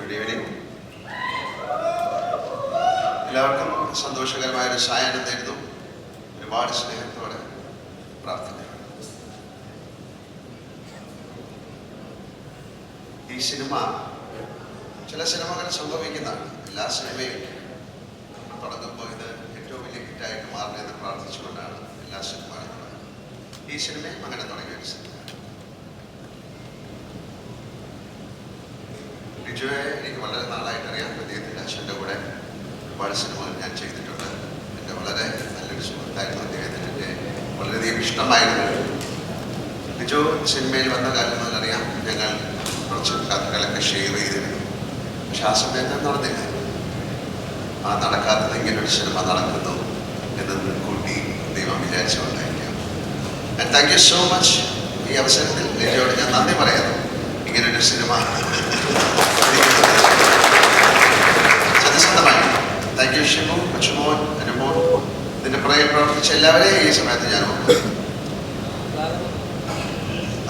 Good evening. എല്ലാവർക്കും സന്തോഷകരമായൊരു സായാഹ്നം നേരുന്നു. ഒരുപാട് സ്നേഹത്തോടെ പ്രാർത്ഥിക്കുന്നു. ഈ സിനിമ ചില സിനിമകൾ സംഭവിക്കുന്നതാണ്. എല്ലാ സിനിമയും തുടങ്ങുമ്പോൾ ഇത് ഏറ്റവും വലിയ ഹിറ്റായിട്ട് മാറണമെന്ന് പ്രാർത്ഥിച്ചുകൊണ്ടാണ് എല്ലാ സിനിമകളും തുടങ്ങുന്നത്. ഈ സിനിമയും അങ്ങനെ തുടങ്ങിയ ഒരു സിനിമയാണ്. ലിജോയെ എനിക്ക് വളരെ നാളായിട്ട് അറിയാം. അദ്ദേഹത്തിൻ്റെ അച്ഛൻ്റെ കൂടെ ഒരുപാട് സിനിമകൾ ഞാൻ ചെയ്തിട്ടുണ്ട്. എൻ്റെ വളരെ നല്ലൊരു സുഹൃത്തായിരുന്നു അദ്ദേഹത്തിന്. എൻ്റെ വളരെയധികം ഇഷ്ടമായിരുന്നു. ലിജോ സിനിമയിൽ വന്ന കാലം മുതൽ അറിയാം. ഞങ്ങൾ കുറച്ച് കഥകളൊക്കെ ഷെയർ ചെയ്തിരുന്നു. പക്ഷെ ആ സമയത്ത് നടന്നില്ല. ആ നടക്കാത്തത് ഇങ്ങനൊരു സിനിമ നടക്കുന്നു എന്ന് മുൻകൂട്ടി ദൈവം വിചാരിച്ചുകൊണ്ടായിരിക്കാം. And thank you so much. ഈ അവസരത്തിൽ ലിജോയോട് ഞാൻ നന്ദി പറയാം. ഇങ്ങനൊരു സിനിമ സത്യസന്ധമായി താങ്ക് യു ഷിബു, കൊച്ചുമോൻ, അനുമോൻ, ഇതിൻ്റെ പുറകിൽ പ്രവർത്തിച്ച എല്ലാവരെയും ഈ സമയത്ത് ഞാൻ ഓർക്കുന്നു.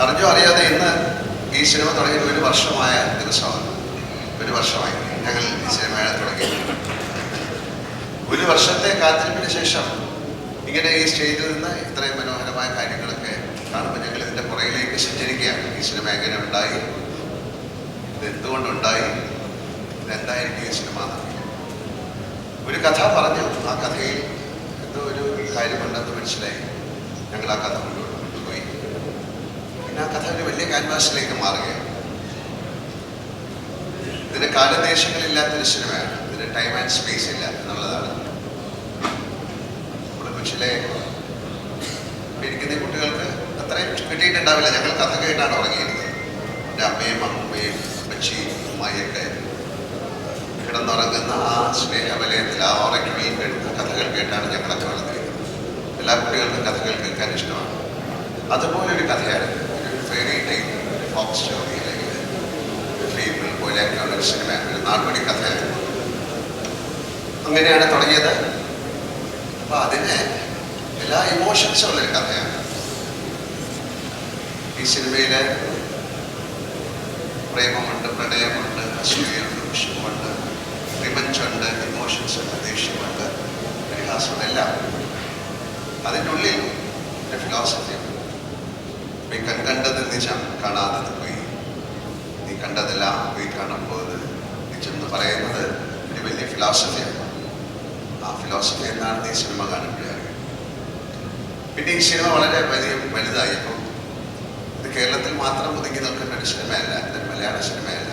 അറിഞ്ഞോ അറിയാതെ ഇന്ന് ഈ സിനിമ തുടങ്ങിയ 1 വർഷമായ ദിവസമാണ്. 1 വർഷമായി ഞങ്ങൾ ഈ സിനിമ തുടങ്ങി. 1 വർഷത്തെ കാത്തിരിപ്പിന് ശേഷം ഇങ്ങനെ ഈ സ്റ്റേജിൽ നിന്ന് ഇത്രയും മനോഹരമായ കാര്യങ്ങളൊക്കെ കാണുമ്പോൾ ഞങ്ങൾ ഇതിൻ്റെ പുറകിലേക്ക് സഞ്ചരിക്കുകയാണ്. ഈ സിനിമ എങ്ങനെ ഉണ്ടായി, ഇത് എന്തുകൊണ്ടുണ്ടായി, ഇതെന്തായിരിക്കും ഈ സിനിമ എന്നറിയില്ല. ഒരു കഥ പറഞ്ഞു. ആ കഥയിൽ എന്തോ ഒരു കാര്യമുണ്ടെന്ന് മനസ്സിലായി. ഞങ്ങൾ ആ കഥ കൊണ്ടുപോയി. പിന്നെ ആ കഥ ഒരു വലിയ ക്യാൻവാസിലേക്ക് മാറുകയാണ്. ഇതിന് കാലദേശങ്ങളില്ലാത്തൊരു സിനിമയാണ്. ഇതിന് ടൈം ആൻഡ് സ്പേസ് ഇല്ല എന്നുള്ളതാണ്. നമ്മൾ കൊച്ചിലെ ഇരിക്കുന്ന കുട്ടികൾക്ക് അത്രയും കിട്ടിയിട്ടുണ്ടാവില്ല. ഞങ്ങൾ കഥ കേട്ടാണ് ഉറങ്ങിയിരുന്നത്. എൻ്റെ അമ്മയും അമ്മയും അമ്മച്ചിയും അമ്മായിയൊക്കെ കിടന്നുറങ്ങുന്ന ആ സ്നേഹവലയത്തിൽ ആ ഉറങ്ങി വീണ്ടെടുത്ത കഥകൾ കേട്ടാണ് ഞങ്ങളൊക്കെ വളർന്നിരിക്കുന്നത്. എല്ലാ കുട്ടികൾക്കും കഥകൾ കേൾക്കാൻ ഇഷ്ടമാണ്. അതുപോലൊരു കഥയാണ്. ഒരു ഫെയറി ടൈം, ഫോക്സ് സ്റ്റോറി അല്ലെങ്കിൽ ഫേബിൾ പോലെയൊക്കെയുള്ള ഒരു സിനിമയാണ്. ഒരു നാടോടി കഥയാണ്. അങ്ങനെയാണ് തുടങ്ങിയത്. അപ്പോൾ അതിന് എല്ലാ ഇമോഷൻസും ഉള്ളൊരു കഥയാണ്. ഈ സിനിമയിൽ പ്രേമമുണ്ട്, പ്രണയമുണ്ട്, അസൂയുണ്ട്, വിഷമമുണ്ട്, റിവഞ്ചുണ്ട്, ഇമോഷൻസുണ്ട്, ദേഷ്യമുണ്ട്, പരിഹാസമുണ്ട്, എല്ലാം. അതിൻ്റെ ഉള്ളിൽ ഒരു ഫിലോസഫിയുണ്ട്. നീ കണ്ടത് നിജം, കാണാത്തത് പോയി. നീ കണ്ടതെല്ലാം പോയി കാണാൻ പോകുന്നത് നിജം എന്ന് പറയുന്നത് ഒരു വലിയ ഫിലോസഫിയാണ്. ആ ഫിലോസഫി എന്നാണ് ഈ സിനിമ കാണുമ്പോഴേ അറിയാം. പിന്നെ ഈ സിനിമ വളരെ വലുതായി. ഇപ്പം ഇത് കേരളത്തിൽ മാത്രം ഒതുങ്ങി നിൽക്കുന്ന ഒരു സിനിമയല്ല. ഇതൊരു മലയാള സിനിമയല്ല.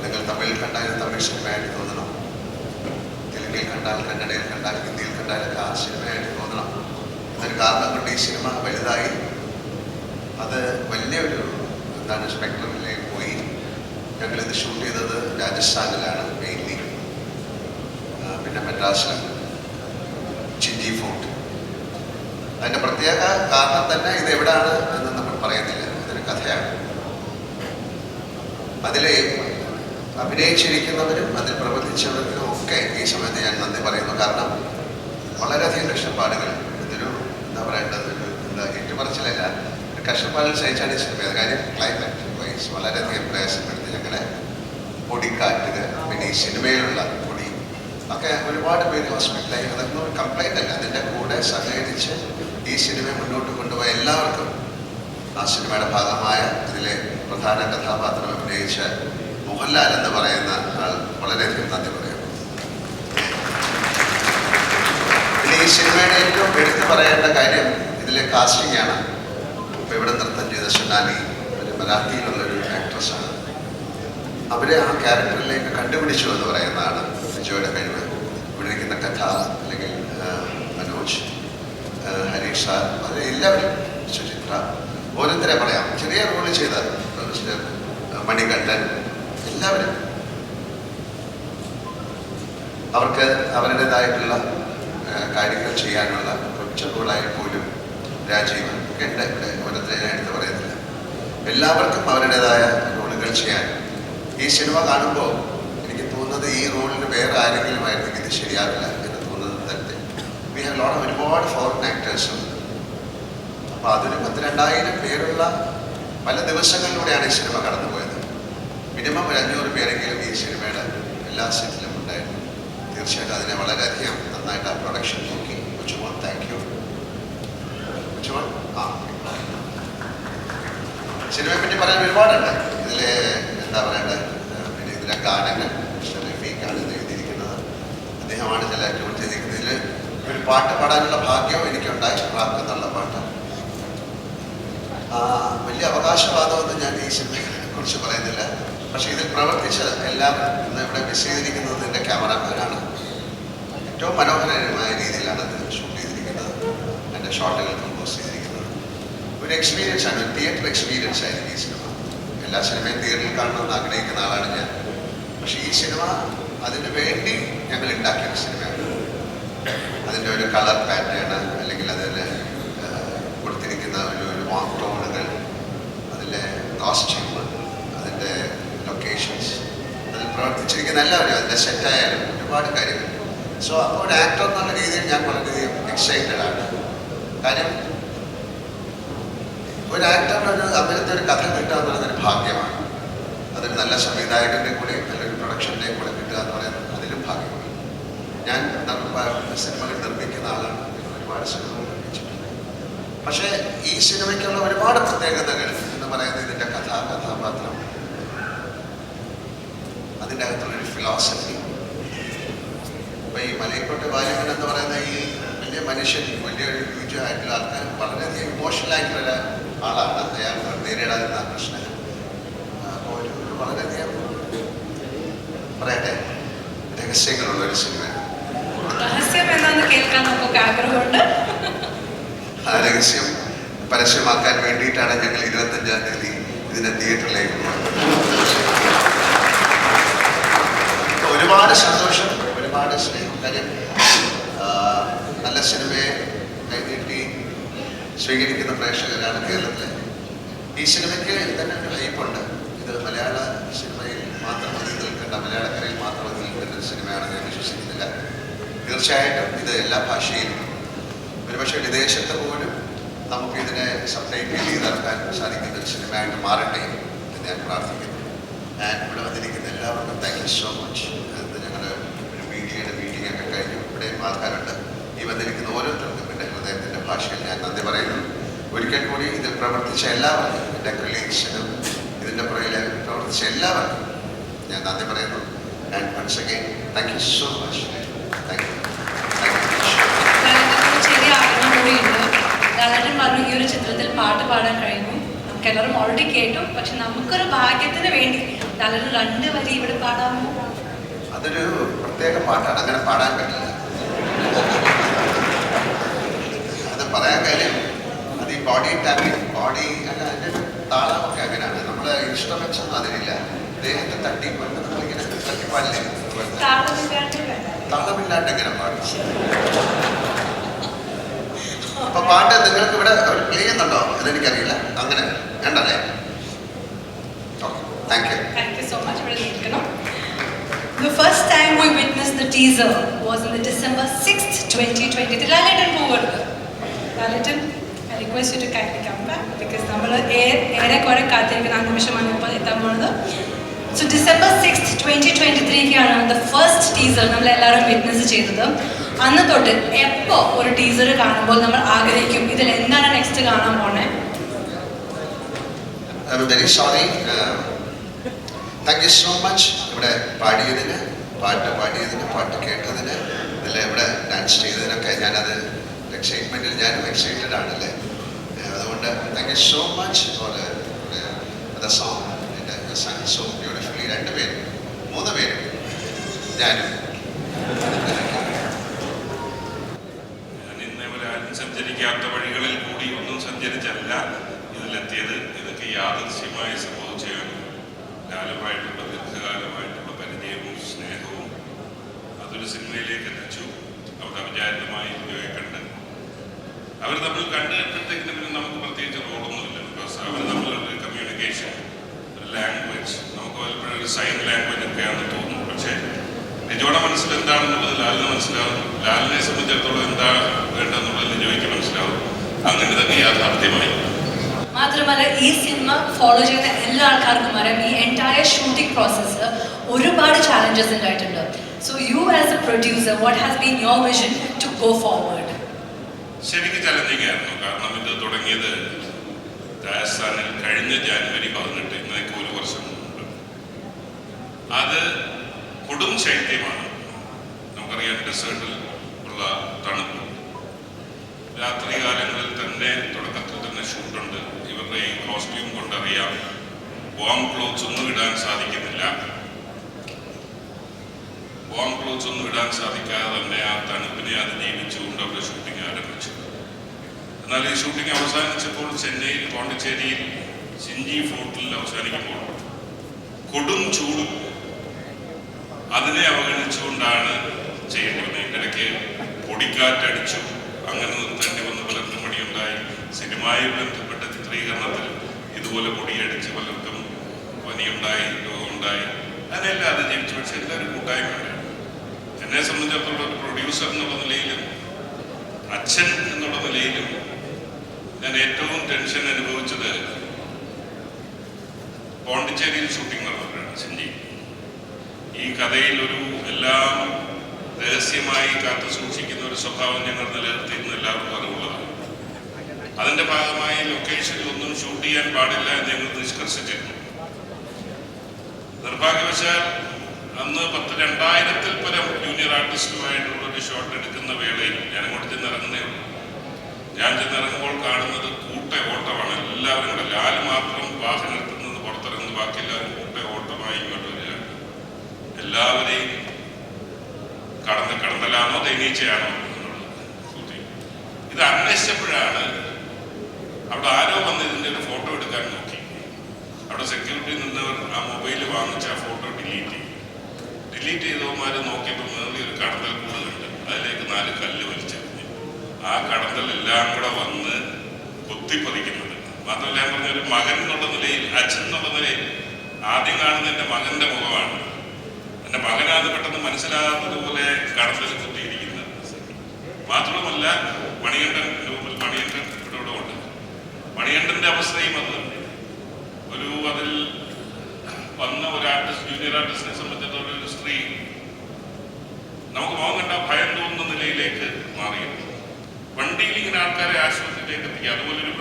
നിങ്ങൾ തമിഴിൽ കണ്ടാൽ തമിഴ് സിനിമയായിട്ട് തോന്നണം, തെലുങ്കിൽ കണ്ടാൽ, കന്നഡയിൽ കണ്ടാൽ, ഹിന്ദിയിൽ കണ്ടാലൊക്കെ ആ സിനിമയായിട്ട് തോന്നണം. അതൊരു കാരണം കൊണ്ട് ഈ സിനിമ വലുതായി. അത് വലിയൊരു സ്പെക്ട്രമിലേക്ക് പോയി. ഞങ്ങളിത് ഷൂട്ട് ചെയ്തത് രാജസ്ഥാനിലാണ് മെയിൻലി, പിന്നെ മദ്രാസിലാണ്, ചിഞ്ചി ഫോർട്ട്. അതിൻ്റെ പ്രത്യേക കാരണം തന്നെ ഇത് എവിടെയാണ് എന്ന് നമ്മൾ പറയുന്നില്ല. ഇതൊരു കഥയാണ്. അതിലെ അഭിനയിച്ചിരിക്കുന്നവരും അതിൽ പ്രവർത്തിച്ചവരും ഒക്കെ ഈ സമയത്ത് ഞാൻ നന്ദി പറയുന്നു. കാരണം വളരെയധികം കഷ്ടപ്പാടുകൾ, ഇതൊരു ഏറ്റുപറച്ചിലല്ല, ഒരു കഷ്ടപ്പാടുകൾ സഹിച്ചാണ് ഈ സിനിമ. കാര്യം ക്ലൈമറ്റ് വൈസ് വളരെയധികം പ്രയാസപ്പെടുത്തി. ഞങ്ങളെ പൊടിക്കാറ്റുക, പിന്നെ ഈ സിനിമയിലുള്ള പൊടി ഒക്കെ ഒരുപാട് പേര് ഹോസ്പിറ്റലായി. അതൊന്നും ഒരു കംപ്ലൈൻ്റ് അല്ല. അതിൻ്റെ കൂടെ സഹകരിച്ച് ഈ സിനിമ മുന്നോട്ട് കൊണ്ടുപോയ എല്ലാവർക്കും, ആ സിനിമയുടെ ഭാഗമായ അതിലെ പ്രധാന കഥാപാത്രം അഭിനയിച്ച മോഹൻലാൽ എന്ന് പറയുന്ന ആൾ വളരെയധികം നന്ദി പറയുന്നു. പിന്നെ ഈ സിനിമയുടെ ഏറ്റവും എടുത്തു പറയേണ്ട കാര്യം ഇതിലെ കാസ്റ്റിംഗ് ആണ്. ഇപ്പോൾ ഇവിടെ നൃത്തം ചെയ്ത സൊനാലി ഒരു മറാഠിയിലുള്ളൊരു ആക്ട്രസ്സാണ്. അവരെ ആ ക്യാരക്ടറിലേക്ക് കണ്ടുപിടിച്ചു എന്ന് പറയുന്നതാണ് ലിജോയുടെ കഴിവ്. ഇവിടെ ഇരിക്കുന്ന കഥ അല്ലെങ്കിൽ മനോജ്, ഹരീഷ് സാർ, അവരെ എല്ലാവരും, സുചിത്ര, ഓരോരുത്തരെ പറയാം. ചെറിയ റോള് ചെയ്ത മണികണ്ഠൻ, എല്ലാവരും അവർക്ക് അവരുടേതായിട്ടുള്ള കാര്യങ്ങൾ ചെയ്യാനുള്ള കൊച്ചു റോളായി പോലും രാജീവ് ഒക്കെ ഉണ്ട്. ഇവിടെ ഓരോരുത്തരെ എടുത്ത് പറയുന്നില്ല. എല്ലാവർക്കും അവരുടേതായ റോളുകൾ ചെയ്യാൻ ഈ സിനിമ കാണുമ്പോൾ എനിക്ക് തോന്നുന്നത് ഈ റോളിന് വേറെ ആരെങ്കിലും ആയിരുന്നെങ്കിൽ ഇത് ശരിയാവില്ല എന്ന് തോന്നുന്നത് തന്നെ. വി ഹാവ് ലോട്ട് ഒരുപാട് ഫോറിൻ ആക്ടേഴ്സും. അപ്പോൾ അതൊരു 12,000 പേരുള്ള പല ദിവസങ്ങളിലൂടെയാണ് ഈ സിനിമ കടന്നുപോയത്. മിനിമം ഒരു 500 പേരെങ്കിലും ഈ സിനിമ സെറ്റിലും ഉണ്ടായിരുന്നു. തീർച്ചയായിട്ടും അതിനെ വളരെയധികം നന്നായിട്ട് ആ പ്രൊഡക്ഷൻ നോക്കി. കൊച്ചുമോൻ താങ്ക് യു. കൊച്ചുമോൻ സിനിമയെ പറ്റി പറയാൻ ഒരുപാടുണ്ട്. ഇതിൽ എന്താ പറയേണ്ടത്, പിന്നെ ഇതിലെ ഗാനങ്ങൾ മിസ്റ്റർ റഫീഖാണ് ഇത് എഴുതിയിരിക്കുന്നത്. അദ്ദേഹമാണ് ചില ട്യൂൺ ചെയ്തിരിക്കുന്നത്. ഇതിൽ ഒരു പാട്ട് പാടാനുള്ള ഭാഗ്യവും എനിക്കുണ്ടായി. റാപ്പ് എന്നുള്ള പാട്ട്. വലിയ അവകാശവാദമൊന്നും ഞാൻ ഈ സിനിമയെ കുറിച്ച് പറയുന്നില്ല. പക്ഷേ ഇതിൽ പ്രവർത്തിച്ച് എല്ലാം ഇന്ന് ഇവിടെ മിസ് ചെയ്തിരിക്കുന്നത് എൻ്റെ ക്യാമറാമാനാണ്. ഏറ്റവും മനോഹരമായ രീതിയിലാണ് ഇത് ഷൂട്ട് ചെയ്തിരിക്കുന്നത്. എൻ്റെ ഷോട്ടുകൾ കമ്പോസ് ചെയ്തിരിക്കുന്നത്. ഒരു എക്സ്പീരിയൻസ് ആണ്, ഒരു തിയേറ്റർ എക്സ്പീരിയൻസ് ആയിരിക്കും ഈ സിനിമ. എല്ലാ സിനിമയും തിയേറ്ററിൽ കാണണമെന്ന് ആഗ്രഹിക്കുന്ന ആളാണ് ഞാൻ. പക്ഷേ ഈ സിനിമ അതിന് വേണ്ടി ഞങ്ങൾ ഉണ്ടാക്കിയ സിനിമയാണ്. അതിൻ്റെ ഒരു കളർ പാറ്റേൺ, അല്ലെങ്കിൽ അതിൽ കൊടുത്തിരിക്കുന്ന ഒരു വാം ടോണുകൾ, അതിലെ കോസ്റ്റ്യൂം, അതിൻ്റെ ലൊക്കേഷൻസ്, അതിൽ പ്രവർത്തിച്ചിരിക്കുന്ന എല്ലാവരും, അതിൻ്റെ സെറ്റായാലും ഒരുപാട് കാര്യങ്ങൾ. സോ അപ്പോൾ ഒരു ആക്ടർ എന്നുള്ള രീതിയിൽ ഞാൻ വളരെയധികം എക്സൈറ്റഡ് ആണ്. കാര്യം ഒരു ആക്ടറിന് അങ്ങനത്തെ ഒരു കഥ കിട്ടുക എന്ന് പറയുന്നൊരു ഭാഗ്യമാണ്. അതൊരു നല്ല സംവിധായകൻ്റെ കൂടെ നല്ലൊരു പ്രൊഡക്ഷൻ്റെ കൂടെ കിട്ടുക എന്ന് പറയുന്നത് അതിലും ഭാഗ്യമാണ്. ഞാൻ സിനിമകൾ നിർമ്മിക്കുന്ന ആളാണ്. ഒരുപാട് സിനിമകൾ നിർമ്മിച്ചിട്ടുണ്ട്. പക്ഷേ ഈ സിനിമയ്ക്കുള്ള ഒരുപാട് പ്രത്യേകതകൾ എന്ന് പറയുന്നത് ഇതിൻ്റെ കഥാപാത്രം, അതിൻ്റെ അകത്തുള്ളൊരു ഫിലോസഫി. അപ്പോൾ ഈ മലയക്കോട്ടെ വാലിബൻ എന്ന് പറയുന്ന ഈ വലിയ മനുഷ്യൻ, വലിയൊരു ഹ്യൂജായിട്ടുള്ള ആൾക്കാർ, വളരെയധികം ഇമോഷണൽ ആയിട്ടുള്ള ആളാണ്. അയാൾ നേരിടാവുന്ന പ്രശ്നങ്ങൾ. അപ്പോൾ ഒരു വളരെയധികം പറയട്ടെ രഹസ്യങ്ങളുള്ളൊരു സിനിമയാണ്. ആ രഹസ്യം പരസ്യമാക്കാൻ വേണ്ടിയിട്ടാണ് ഞങ്ങൾ 25-ാം തീയതി ഇതിനെ തിയേറ്ററിലേക്ക് ഒരുപാട് സന്തോഷം, ഒരുപാട് സ്നേഹം. കാര്യം നല്ല സിനിമയെ കൈനീട്ടി സ്വീകരിക്കുന്ന പ്രേക്ഷകരാണ് കേരളത്തിലെ. ഈ സിനിമയ്ക്ക് തന്നെ ഒരു ഹൈപ്പുണ്ട്. ഇത് മലയാള സിനിമയിൽ മാത്രം ഒതുങ്ങി നിൽക്കേണ്ട, മലയാളക്കരയിൽ മാത്രം ഒതുങ്ങി നിൽക്കേണ്ട ഒരു സിനിമയാണെന്ന് ഞാൻ വിശ്വസിക്കുന്നില്ല. തീർച്ചയായിട്ടും ഇത് എല്ലാ ഭാഷയിലും, ഒരുപക്ഷെ വിദേശത്ത് പോലും നമുക്കിതിനെ സബ്ടൈറ്റിൽ ചെയ്തിറക്കാൻ സാധിക്കുന്ന ഒരു സിനിമയായിട്ട് മാറട്ടെ എന്ന് ഞാൻ പ്രാർത്ഥിക്കുന്നു. ഞാൻ ഇവിടെ വന്നിരിക്കുന്ന എല്ലാവർക്കും താങ്ക് യു സോ മച്ച്. ഞങ്ങൾ ഒരു മീഡിയയുടെ മീറ്റിംഗ് ഒക്കെ കഴിഞ്ഞു. ഇവിടെയും ആൾക്കാരുണ്ട്. ഈ വന്നിരിക്കുന്ന ഓരോരുത്തർക്കും എൻ്റെ ഹൃദയത്തിൻ്റെ ഭാഷയിൽ ഞാൻ നന്ദി പറയുന്നു. ഒരിക്കൽ കൂടി ഇതിൽ പ്രവർത്തിച്ച എല്ലാവർക്കും, എൻ്റെ കൊളീഗ്സിനും ഇതിൻ്റെ പുറകിൽ പ്രവർത്തിച്ച എല്ലാവർക്കും ഞാൻ നന്ദി പറയുന്നു. And once again thank you so much. Thank you. ചെറിയ ആഗ്രഹം കൂടിയുണ്ട്. ലാലേട്ടൻ പറഞ്ഞു ഈ ഒരു ചിത്രത്തിൽ പാട്ട് പാടാൻ കഴിഞ്ഞു. നമുക്കെല്ലാവരും ഓൾറെഡി കേട്ടു. പക്ഷെ നമുക്കൊരു ഭാഗ്യത്തിന് വേണ്ടി ലാലേട്ടൻ 2 വരി ഇവിടെ പാടാമോ? അതൊരു പ്രത്യേക പാട്ടാണ്, അങ്ങനെ പാടാൻ പറ്റില്ല. അത് പറയാൻ കാര്യം അത് ഈ ബോഡി ടാപ്പിംഗ്, ബോഡി അല്ല, അതിൻ്റെ താളമൊക്കെ അങ്ങനെയാണ്. നമ്മുടെ ഇൻസ്ട്രുമെന്റ്സ് ഒന്നും അതിനില്ല. ദേഹത്തെ തട്ടിക്കൊണ്ട് നമ്മളിങ്ങനെ തട്ടിപ്പാടില്ലേ, താളമില്ലാണ്ട് എങ്ങനെ പാടും? അപ്പൊ പാട്ട് നിങ്ങൾക്ക് ഇവിടെ അവർ പ്ലേ ചെയ്യുന്നുണ്ടോ അതെനിക്കറിയില്ല. അങ്ങനെ വേണ്ടല്ലേ? Thank you. Thank you so much. The first time we witnessed the teaser was on the December 6th, 2020. Lalatan forward. Lalatan, I request you to kindly come back because നമ്മൾ ഏറെ കുറെ കാത്തിരിക്കുന്ന ആ നിമിഷമാണ് ഇപ്പോൾ എത്താൻ പോകുന്നത്. So December 6th, 2023 the first teaser നമ്മളെല്ലാവരും വിറ്റ്നസ് ചെയ്തത്. അന്ന് തൊട്ട് എപ്പോൾ ഒരു ടീസർ കാണുമ്പോൾ നമ്മൾ ആഗ്രഹിക്കും ഇതിൽ എന്താണ് നെക്സ്റ്റ് കാണാൻ പോണേ. I am very sorry. Thank you so much. ഇവിടെ പാടിയതിന്, പാട്ട് കേട്ടതിന്, ഇതിൽ ഇവിടെ ഡാൻസ് ചെയ്തതിനൊക്കെ ഞാനത് എക്സൈറ്റ്മെൻറ്റിൽ ഞാനും എക്സൈറ്റഡ് ആണല്ലേ. അതുകൊണ്ട് thank you so much for the song. എൻ്റെ സൺ സോ ബ്യൂട്ടിഫുള്ളി 2 പേരും 3 പേരും ഞാനും. സഞ്ചരിക്കാത്ത വഴികളിൽ കൂടി ഒന്നും സഞ്ചരിച്ചല്ല ഇതിലെത്തിയത്. ഇതൊക്കെ യാദൃശ്യമായി സംഭവിച്ചതാണ്. ലാലുമായിട്ടുള്ള ദീർഘകാലമായിട്ടുള്ള പരിചയവും സ്നേഹവും അതൊരു സിനിമയിലേക്ക് എത്തിച്ചു. അവിടെ അവിചാരിതമായി ഉപയോഗിക്കേണ്ടത് അവർ തമ്മിൽ കണ്ടുകെട്ടത്തേക്കിന് പിന്നെ നമുക്ക് പ്രത്യേകിച്ച് റോളൊന്നുമില്ല. ബിക്കോസ് അവർ തമ്മിലുള്ള കമ്മ്യൂണിക്കേഷൻ, ഒരു ലാംഗ്വേജ്, നമുക്ക് പലപ്പോഴും ഒരു സൈൻ ലാംഗ്വേജ് ഒക്കെയാണെന്ന് തോന്നുന്നു. പക്ഷേ നിജോടെ മനസ്സിൽ എന്താണെന്നുള്ളത് ലാലിന് മനസ്സിലാവും. ലാലിനെ സംബന്ധിച്ചിടത്തോളം എന്താ വേണ്ടതെന്നുള്ളത് നിജോയ്ക്ക് മനസ്സിലാവും. അങ്ങനെ തന്നെ യാഥാർത്ഥ്യമായി. മാത്രമല്ല ഈ സിനിമ ഫോളോ ചെയ്യുന്ന എല്ലാ ആൾക്കാർക്കും അറിയാം ഈ എൻറ്റയർ ഷൂട്ടിംഗ് പ്രോസസ്സ് ഒരുപാട് ചാലഞ്ചസ് ഉണ്ടായിട്ടുണ്ട്. So you as a producer, what has been your vision to go forward? ശരിക്കും ചലഞ്ചിങ് ആയിരുന്നു. കാരണം ഇത് തുടങ്ങിയത് രാജസ്ഥാനിൽ കഴിഞ്ഞ ജാനുവരി 18, ഇന്നേക്ക് 1 വർഷം മുമ്പ്. അത് കൊടും ശൈത്യമാണ്. നമുക്കറിയാം, ഡെസേർട്ടിൽ ഉള്ള തണുപ്പ്. രാത്രി കാലങ്ങളിൽ തന്നെ തുടക്കത്തിൽ തന്നെ ഷൂട്ടുണ്ട്. ഇവരുടെ ഈ കോസ്റ്റ്യൂം കൊണ്ടറിയാം, വാം ക്ലോത്ത്സ് ഒന്നും ഇടാൻ സാധിക്കുന്നില്ല. വാം ക്ലോത്ത്സ് ഒന്നും ഇടാൻ സാധിക്കാതെ തന്നെ ആ തണുപ്പിനെ അതിജീവിച്ചുകൊണ്ട് അവർ ഷൂട്ടിംഗ് ആരംഭിച്ചു. എന്നാൽ ഈ ഷൂട്ടിംഗ് അവസാനിച്ചപ്പോൾ ചെന്നൈയിൽ, പോണ്ടിച്ചേരിയിൽ സിഞ്ചി ഫോർട്ടിൽ അവസാനിക്കുമ്പോൾ കൊടും ചൂടും അതിനെ അവഗണിച്ചുകൊണ്ടാണ് ചെയ്യേണ്ടി വന്നത്. ഇതിൻ്റെ ഇടയ്ക്ക് പൊടിക്കാറ്റടിച്ചു, അങ്ങനെ നിർത്തേണ്ടി വന്ന പലർക്കും പണിയുണ്ടായി. സിനിമയിൽ ബന്ധപ്പെട്ട ചിത്രീകരണത്തിൽ ഇതുപോലെ പൊടിയടിച്ച് പലർക്കും പനിയുണ്ടായി, രോഗമുണ്ടായി. അതിനെല്ലാം അതിജീവിച്ചു. പക്ഷെ എല്ലാവരും കൂട്ടായ്മയുണ്ട്. എന്നെ സംബന്ധിച്ചിടത്തോളം ഒരു പ്രൊഡ്യൂസർ എന്നുള്ള നിലയിലും അച്ഛൻ എന്നുള്ള നിലയിലും ഞാൻ ഏറ്റവും ടെൻഷൻ അനുഭവിച്ചത് പോണ്ടിച്ചേരിയിൽ ഷൂട്ടിംഗ് നടന്നപ്പോഴാണ്. സിഞ്ചി ഈ കഥയിൽ ഒരു എല്ലാം രഹസ്യമായി കാത്തു സൂക്ഷിക്കുന്ന ഒരു സ്വഭാവം ഞങ്ങൾ നിലനിർത്തിയിരുന്ന എല്ലാവർക്കും അറിവുള്ളതാണ്. അതിന്റെ ഭാഗമായി ലൊക്കേഷനിൽ ഒന്നും ഷൂട്ട് ചെയ്യാൻ പാടില്ല എന്ന് ഞങ്ങൾ നിഷ്കർഷിച്ചിരുന്നു. നിർഭാഗ്യവശാൽ അന്ന് 2000-ൽ പരം ജൂനിയർ ആർട്ടിസ്റ്റുമായിട്ടുള്ള ഒരു ഷോട്ട് എടുക്കുന്ന വേളയിൽ ഞാൻ അങ്ങോട്ട് ചെന്നിറങ്ങുന്നേ ഉള്ളൂ. ഞാൻ ചെന്നിറങ്ങുമ്പോൾ കാണുന്നത് കൂട്ട ഓട്ടമാണ്. എല്ലാവരും കൂടെ, ലാല് മാത്രം വാഹനത്തിൽ നിന്ന് പുറത്തിറങ്ങുന്നു, ബാക്കി എല്ലാവരും കൂട്ട ഓട്ടമായി ഇങ്ങോട്ട് വരിക. എല്ലാവരെയും കടന്നലാണോ തേനീച്ചയാണോ എന്നുള്ളത് ചോദ്യം. ഇത് അന്വേഷിച്ചപ്പോഴാണ് അവിടെ ആരോ വന്ന് ഇതിൻ്റെ ഒരു ഫോട്ടോ എടുക്കാൻ നോക്കി. അവിടെ സെക്യൂരിറ്റി നിന്നവർ ആ മൊബൈൽ വാങ്ങിച്ച ആ ഫോട്ടോ ഡിലീറ്റ് ചെയ്തവന്മാർ നോക്കിയപ്പോൾ നേറിയ ഒരു കടന്തൽ കൂടുന്നുണ്ട്. അതിലേക്ക് 4 കല്ല് വലിച്ചെറിഞ്ഞു. ആ കടന്തലെല്ലാം കൂടെ വന്ന് കൊത്തിപ്പതിക്കുന്നത്. മാത്രമല്ല, ഞാൻ പറഞ്ഞ ഒരു മകൻ എന്നുള്ള നിലയിൽ, അച്ഛൻ എന്നുള്ള നിലയിൽ ആദ്യം കാണുന്ന എൻ്റെ മകൻ്റെ മുഖമാണ്. എൻ്റെ മകനാത് പെട്ടെന്ന് മനസ്സിലാകാത്തതുപോലെ കടന്തൽ കുത്തിയിരിക്കുന്നത്. മാത്രവുമല്ല, മണികണ്ഠൻ ഇവിടെ ഉണ്ട്. മണികണ്ഠൻ്റെ അവസ്ഥയും അത് തന്നെ. അതിൽ വന്ന ഒരു ആർട്ടിസ്റ്റ്, ജൂനിയർ ആർട്ടിസ്റ്റിനെ സംബന്ധിച്ചിടത്തോളം ഒരു സ്ത്രീ നമുക്ക് മുഖം കണ്ട ഭയം തോന്നുന്ന നിലയിലേക്ക് മാറിയിരുന്നു. വണ്ടിയിൽ ഇങ്ങനെ ആൾക്കാരെ ആശുപത്രിയിലേക്ക് എത്തിക്കുക. അതുപോലൊരു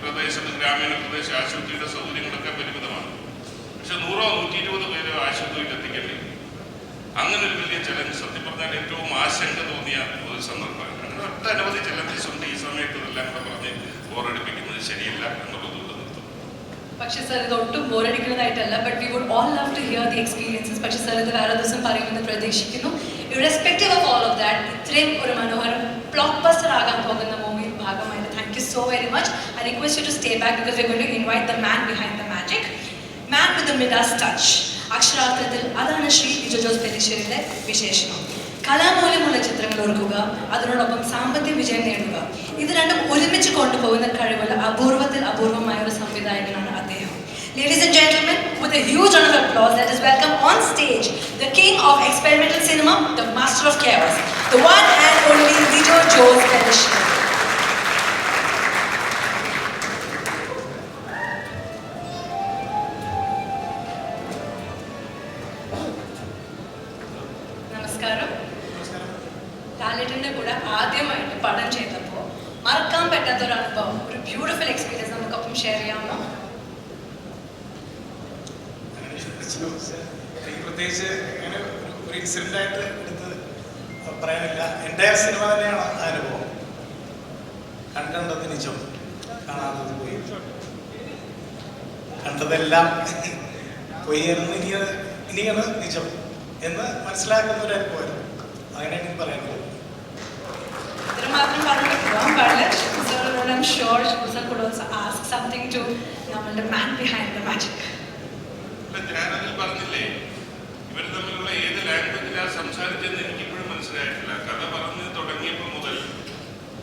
പ്രദേശത്ത്, ഗ്രാമീണ പ്രദേശ ആശുപത്രിയുടെ സൗകര്യങ്ങളൊക്കെ പരിമിതമാണ്. പക്ഷെ 100-120 പേരെ ആശുപത്രിയിൽ എത്തിക്കേണ്ടി. അങ്ങനെ ഒരു വലിയ ചലഞ്ച്, സത്യം പറഞ്ഞാൽ ഏറ്റവും ആശങ്ക തോന്നിയ ഒരു സന്ദർഭമാണ്. അങ്ങനെ ഒട്ടനവധി ചലഞ്ചസ് ഉണ്ട്. ഈ സമയത്ത് ഇതെല്ലാം കൂടെ പറഞ്ഞ് ബോറടിപ്പിക്കുന്നത് ശരിയല്ല എന്നുള്ളത്. പക്ഷേ സർ, ഇത് ഒട്ടും ബോറടിക്കുന്നതായിട്ടല്ല. But we would all love to hear the experiences. പക്ഷേ സർ, ഇത് വേറെ ദിവസം പറയുമെന്ന് പ്രതീക്ഷിക്കുന്നു. Irrespective of all of that, ഇത്രയും ഒരു മനോഹരം ബ്ലോക്ക് ബസ്റ്റർ ആകാൻ പോകുന്ന മൂവിയിൽ ഭാഗമായിട്ട് thank you so very much. I request you to stay back because we are going to invite the man behind the magic, man with the Midas touch. അക്ഷരാർത്ഥത്തിൽ അതാണ് ശ്രീ ലിജോ ജോസ് പെല്ലിശ്ശേരിയുടെ വിശേഷണം. കലാമൂല്യമുള്ള ചിത്രങ്ങൾ ഒരുക്കുക, അതിനോടൊപ്പം സാമ്പത്തിക വിജയം നേടുക, ഇത് രണ്ടും ഒരുമിച്ച് കൊണ്ടുപോകുന്ന കഴിവുള്ള അപൂർവമായ ഒരു സംവിധായകനാണ് അദ്ദേഹം. Ladies and gentlemen, with a huge round of applause, let us welcome on stage the king of experimental cinema, the master of chaos, the one and only Lijo Jose Pelliശ്ശേരി. നമസ്കാരം. ലാലേട്ടൻ്റെ കൂടെ ആദ്യമായിട്ട് പടം ചെയ്തപ്പോൾ മറക്കാൻ പറ്റാത്ത ഒരു അനുഭവം, ഒരു ബ്യൂട്ടിഫുൾ എക്സ്പീരിയൻസ് നമുക്കൊപ്പം ഷെയർ ചെയ്യാമോ? പ്രത്യേകിച്ച് അങ്ങനെ ഒരു ഇൻസിഡൻ്റ് ആയിട്ട് എടുത്ത് പറയാനില്ല. എൻ്റെ സിനിമ തന്നെയാണ് ആ അനുഭവം. കണ്ടത് നിജം, കാണാത്തത് പോയി, കണ്ടതെല്ലാം പോയിരുന്നു, ഇനിയാണ് നിജം എന്ന് മനസ്സിലാക്കുന്ന ഒരു അനുഭവമായിരുന്നു. അങ്ങനെ എനിക്ക് പറയാനുള്ളത്. ഇത്രമാത്രം പറഞ്ഞിട്ട് പോകാൻ പാടില്ല. ഷിബുസാറിനോട് I am sure Shibu sir could also ask something to നമ്മളുടെ man behind the magic. ഞാനതിൽ പറഞ്ഞില്ലേ, ഇവർ തമ്മിലുള്ള ഏത് ലാംഗ്വേജിലാണ് സംസാരിച്ചെന്ന് എനിക്കിപ്പോഴും മനസ്സിലായിട്ടില്ല. കഥ പറഞ്ഞ് തുടങ്ങിയപ്പോൾ മുതൽ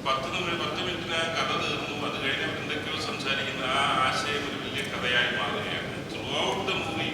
10 മിനിറ്റിന് ആ കഥ തീർന്നു. അത് കഴിഞ്ഞ് എന്തൊക്കെയോ സംസാരിക്കുന്ന ആ ആശയം ഒരു വലിയ കഥയായി മാറുകയാണ്. Through out the movie